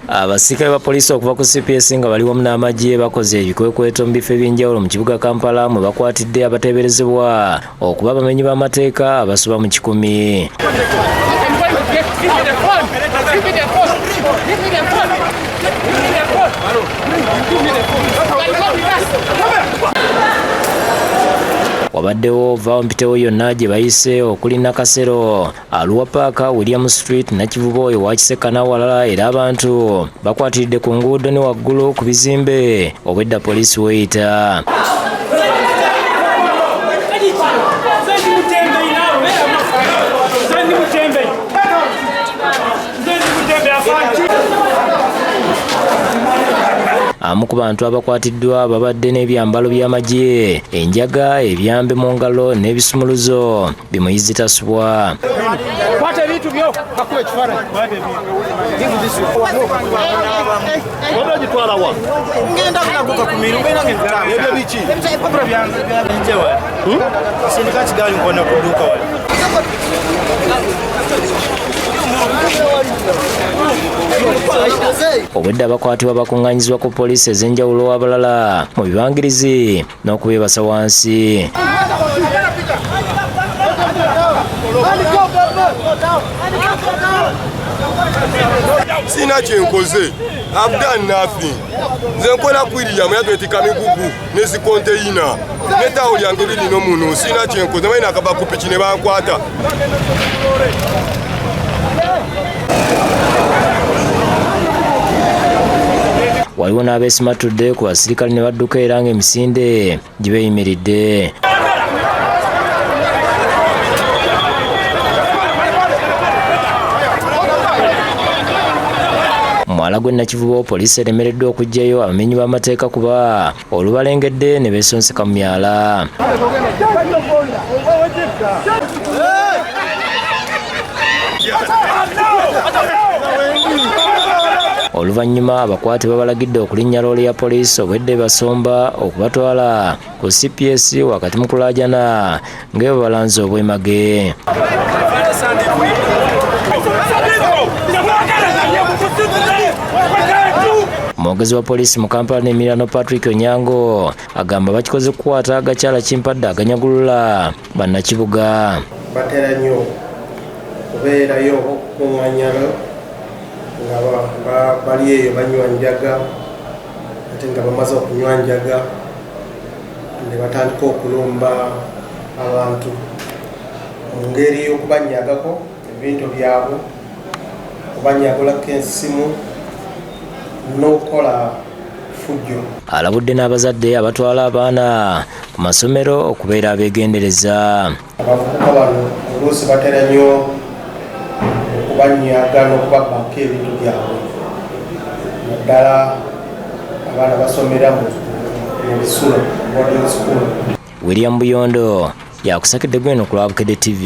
Abasirikale ba poliisi okuva ku CPS nga bali wamu n'amagye bakoze ebikwekweto mu bifo eby'enjawulo mu kibuga Kampala mwe bakwatidde abateeberezebwa okuba abamenyi b'amateeka abasoba mu 100. Wabaddewo vaawo mpitewo yonna gye bayise okuli Nakasero, Aluwa Paaka, William Street, Nakivubo wa Kiseka n'awalala, era abantu bakwatiridde ku nguudo ne waggulu ku bizimbe obwedda poliisi weyita. Amu ku bantu abakwatiddwa babadde n'ebyambalo by'amagye, enjaga, ebyambe mu ngalo n'ebisumuluzo bimuyizi tasubwa. Obwedda abakwatibwa bakuŋŋaanyizibwa ku poliisi ez'enjawulo abalala mu bibangirizi n'okubeebasa wansi. Sina kyenkoze Abdan Nafi nze nkola kwiriya muyatwetika migugu nezikonteyina netawo lyange lirina omuno. Sina kyenkoze balina akaba ku piki ne bankwata. Waliwo n'abeesimatudde ku basirikale ne badduka era ng'emisinde gye beeyimiridde. Mwala gwe Nakivubo poliisi eremereddwa okuggyayo abamenyi b'amateeka kuba olubalengedde ne beesonseka mu myala. Oluvannyuma abakwate babalagidde okulinnya loole ya poliisi obwedde basomba okubatwala ku CPS wakati mu kulaajana ng'ebo balanze obwemage. Omwogezi wa poliisi mu Kampala n'Emirano Patrick Onyango agamba bakikoze kukwata agakyala kimpadde aganyagulula bannakibuga. Batera nnyo kubeerayo okukuŋŋaanyalo nga bali eyo banywa njaga ate nga bamaze okunywa njaga ne batandika okulumba abantu mu ngeri y'okubanyagako ebintu byabwe, okubanyagulako ensimu n'okukola fujjo. Alabudde n'abazadde abatwala abaana ku masomero okubeera abeegendereza. Abavubuka bano oluusi batera nnyo okubanyaga n'okubabaka ebintu byabwe, naddala abaana basomera mu bisulo boarding school. William Buyondo yakusakidde gweno ku Lwabukedde TV.